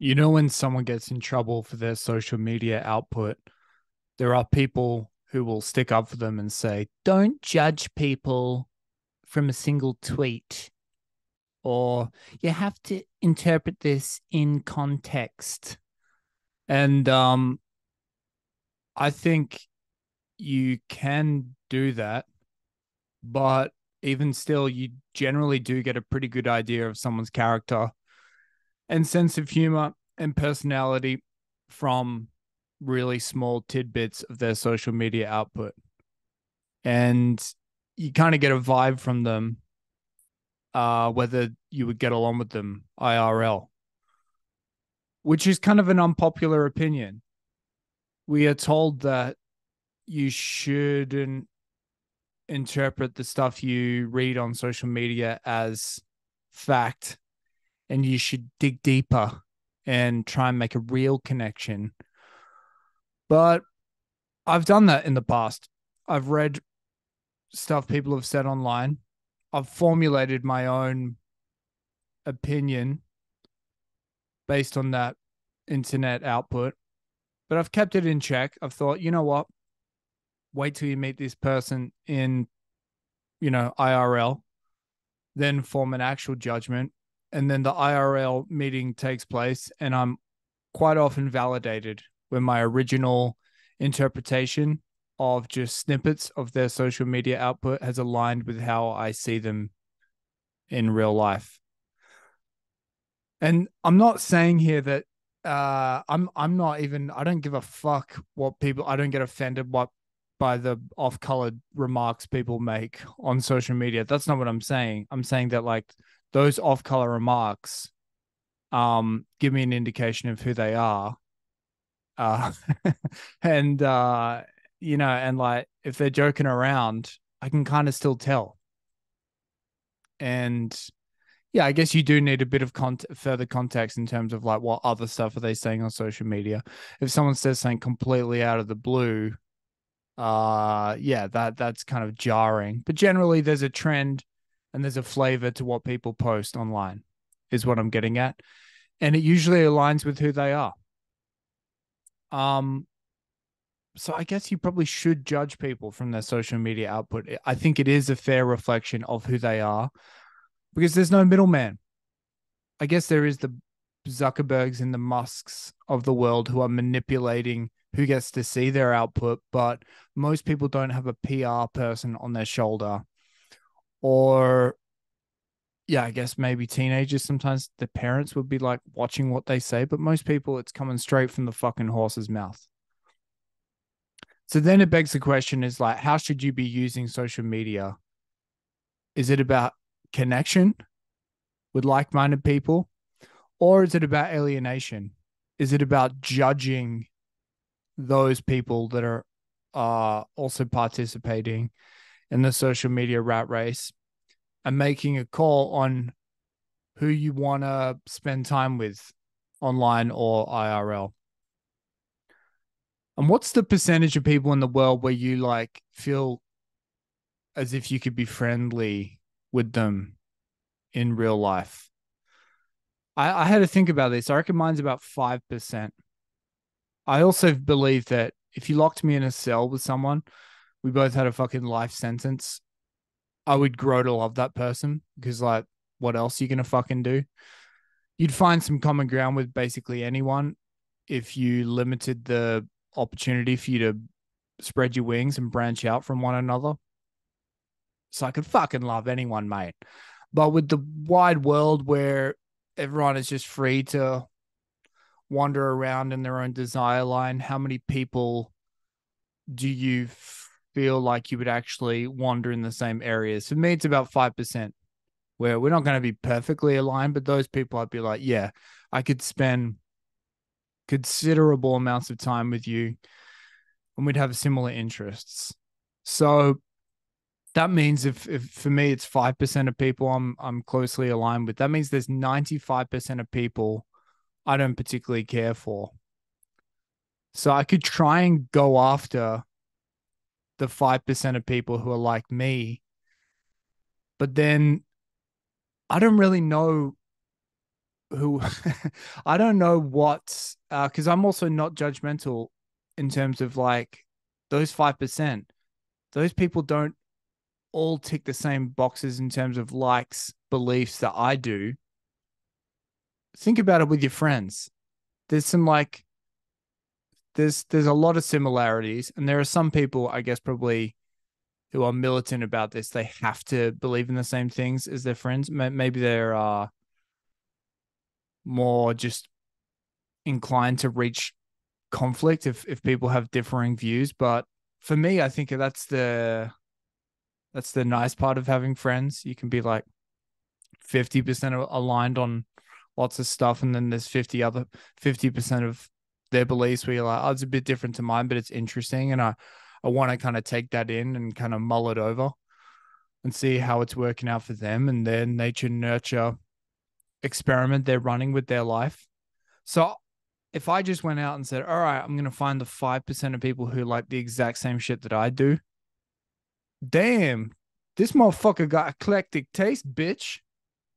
You know, when someone gets in trouble for their social media output, there are people who will stick up for them and say, don't judge people from a single tweet, or you have to interpret this in context. And I think you can do that, but even still, you generally do get a pretty good idea of someone's character and sense of humor and personality from really small tidbits of their social media output. And you kind of get a vibe from them, whether you would get along with them IRL, which is kind of an unpopular opinion. We are told that you shouldn't interpret the stuff you read on social media as fact, and you should dig deeper and try and make a real connection. But I've done that in the past. I've read stuff people have said online. I've formulated my own opinion based on that internet output, but I've kept it in check. I've thought, you know what? Wait till you meet this person in, IRL, then form an actual judgment. And then the IRL meeting takes place, and I'm quite often validated when my original interpretation of just snippets of their social media output has aligned with how I see them in real life. And I'm not saying here that I'm not even I don't give a fuck what people I don't get offended what by the off-colored remarks people make on social media. That's not what I'm saying. I'm saying that like those off-color remarks give me an indication of who they are. Uh and and like if they're joking around, I can kind of still tell. And yeah, I guess you do need a bit of further context in terms of like what other stuff are they saying on social media. If someone says something completely out of the blue, yeah, that's kind of jarring. But generally there's a trend and there's a flavor to what people post online, is what I'm getting at. And it usually aligns with who they are. Um, so I guess you probably should judge people from their social media output. I think it is a fair reflection of who they are because there's no middleman. I guess there is the Zuckerbergs and the Musks of the world who are manipulating who gets to see their output, but most people don't have a PR person on their shoulder. Or, yeah, I guess maybe teenagers sometimes the parents would be like watching what they say, but most people it's coming straight from the fucking horse's mouth. So then it begs the question is like, how should you be using social media? Is it about connection with like minded people? Or is it about alienation? Is it about judging those people that are also participating in the social media rat race and making a call on who you want to spend time with online or IRL? And what's the percentage of people in the world where you like feel as if you could be friendly with them in real life? I had to think about this. I reckon mine's about 5%. I also believe that if you locked me in a cell with someone, we both had a fucking life sentence, I would grow to love that person because, like, what else are you going to fucking do? You'd find some common ground with basically anyone if you limited the opportunity for you to spread your wings and branch out from one another. So I could fucking love anyone, mate. But with the wide world where everyone is just free to wander around in their own desire line, how many people do you feel like you would actually wander in the same areas? For me, it's about 5%, where we're not going to be perfectly aligned, but those people I'd be like, yeah, I could spend considerable amounts of time with you and we'd have similar interests. So that means if for me it's 5% of people I'm closely aligned with, that means there's 95% of people I don't particularly care for. So I could try and go after the 5% of people who are like me, but then I don't really know who I don't know what because I'm also not judgmental in terms of like those 5%. Those people don't all tick the same boxes in terms of likes, beliefs that I do. Think about it with your friends. There's some like there's a lot of similarities, and there are some people I guess probably who are militant about this. They have to believe in the same things as their friends. Maybe they're more just inclined to reach conflict if people have differing views. But for me, I think that's the nice part of having friends. You can be like 50% aligned on lots of stuff, and then there's 50% of their beliefs where you're like, oh, it's a bit different to mine, but it's interesting, and I want to kind of take that in and kind of mull it over and see how it's working out for them and their nature nurture experiment they're running with their life. So if I just went out and said, all right, I'm going to find the 5% of people who like the exact same shit that I do, damn, this motherfucker got eclectic taste, bitch.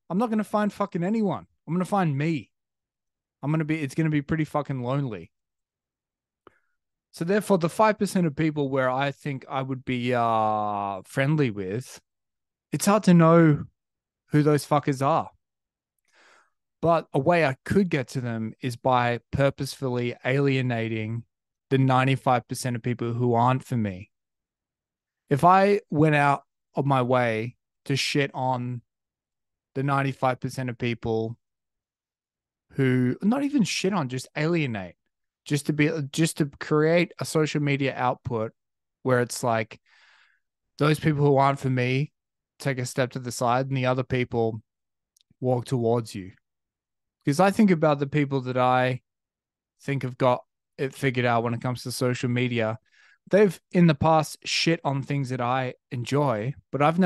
I'm not going to find fucking anyone. I'm going to find me. It's going to be pretty fucking lonely. So therefore, the 5% of people where I think I would be friendly with, it's hard to know who those fuckers are. But a way I could get to them is by purposefully alienating the 95% of people who aren't for me. If I went out of my way to shit on the 95% of people who not even shit on, just alienate, just to create a social media output where it's like those people who aren't for me take a step to the side and the other people walk towards you. Because I think about the people that I think have got it figured out when it comes to social media. They've in the past shit on things that I enjoy, but I've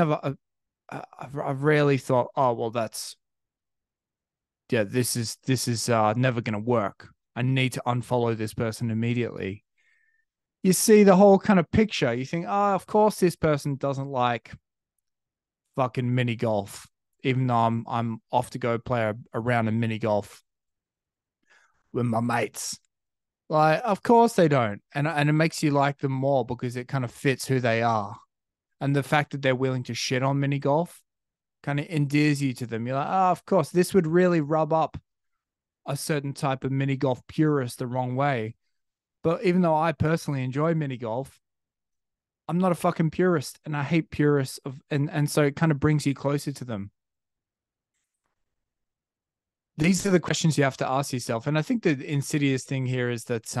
rarely thought, oh well, this is never gonna work. I need to unfollow this person immediately. You see the whole kind of picture. You think, oh, of course this person doesn't like fucking mini golf, even though I'm off to go play a round of mini golf with my mates. Like, of course they don't. And it makes you like them more because it kind of fits who they are. And the fact that they're willing to shit on mini golf kind of endears you to them. You're like, oh, of course, this would really rub up a certain type of mini golf purist the wrong way. But even though I personally enjoy mini golf, I'm not a fucking purist and I hate purists and so it kind of brings you closer to them. These are the questions you have to ask yourself. And I think the insidious thing here is that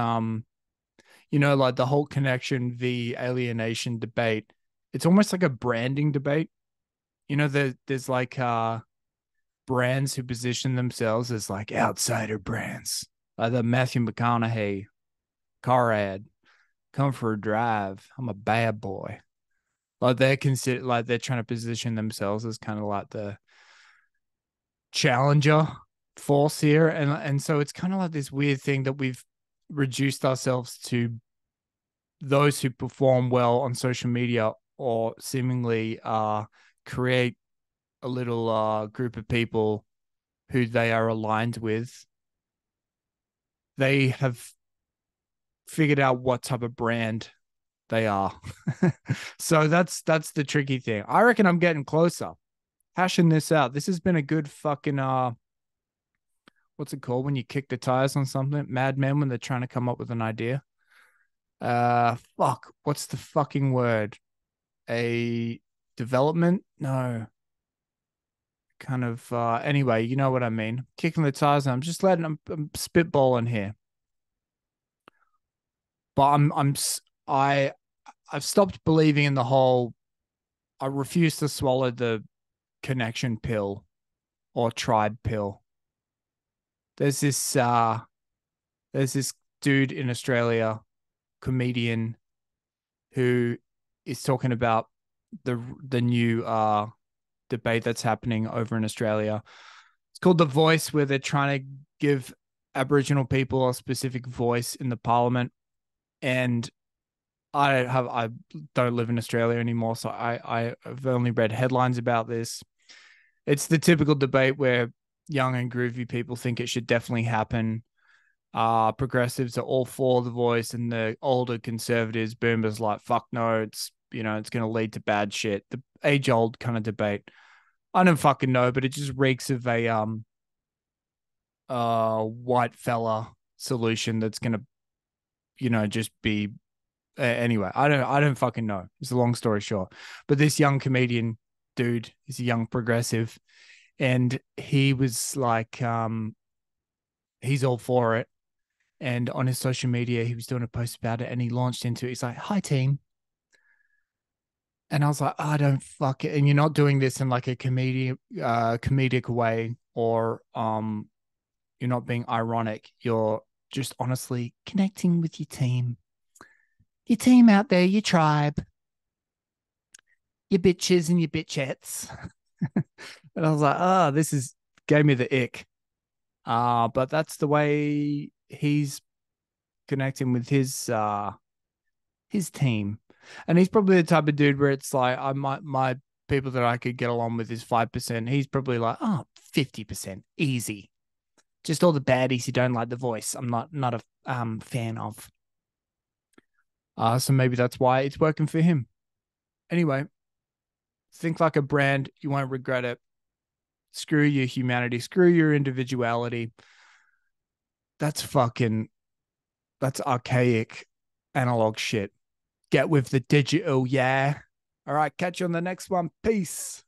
like the whole connection v alienation debate, it's almost like a branding debate. There's like brands who position themselves as like outsider brands. Like the Matthew McConaughey car ad, come for a drive. I'm a bad boy. Like they're trying to position themselves as kind of like the challenger force here. And so it's kind of like this weird thing that we've reduced ourselves to those who perform well on social media or seemingly create a little group of people who they are aligned with. They have figured out what type of brand they are. So that's the tricky thing. I reckon I'm getting closer. Hashing this out. This has been a good fucking what's it called when you kick the tires on something? Mad Men when they're trying to come up with an idea. Fuck. What's the fucking word? A development? No. Kind of anyway, you know what I mean. Kicking the tires. I'm just I'm spitballing here. But I I've stopped believing in the whole I refuse to swallow the connection pill or tribe pill. There's this uh there's this dude in Australia, comedian, who is talking about the new debate that's happening over in Australia. It's called The Voice, where they're trying to give Aboriginal people a specific voice in the parliament. And I don't live in Australia anymore, so I've only read headlines about this. It's the typical debate where young and groovy people think it should definitely happen. Progressives are all for the voice, and the older conservatives, boomers, like fuck no, it's going to lead to bad shit. The age old kind of debate. I don't fucking know, but it just reeks of a white fella solution that's going to just be anyway. I don't fucking know. It's a long story short, but this young comedian dude is a young progressive, and he was like he's all for it. And on his social media, he was doing a post about it, and he launched into it. He's like, "Hi, team," and I was like, "I don't fuck it." And you're not doing this in like a comedic way, or you're not being ironic. You're just honestly connecting with your team out there, your tribe, your bitches and your bitchettes. And I was like, "Oh, this is gave me the ick." But that's the way he's connecting with his team. And he's probably the type of dude where it's like my people that I could get along with is 5%. He's probably like, oh, 50%. Easy. Just all the baddies who don't like the voice. I'm not a fan of. So maybe that's why it's working for him. Anyway, think like a brand, you won't regret it. Screw your humanity, screw your individuality. That's fucking that's archaic analog shit. Get with the digital, yeah. All right, catch you on the next one. Peace.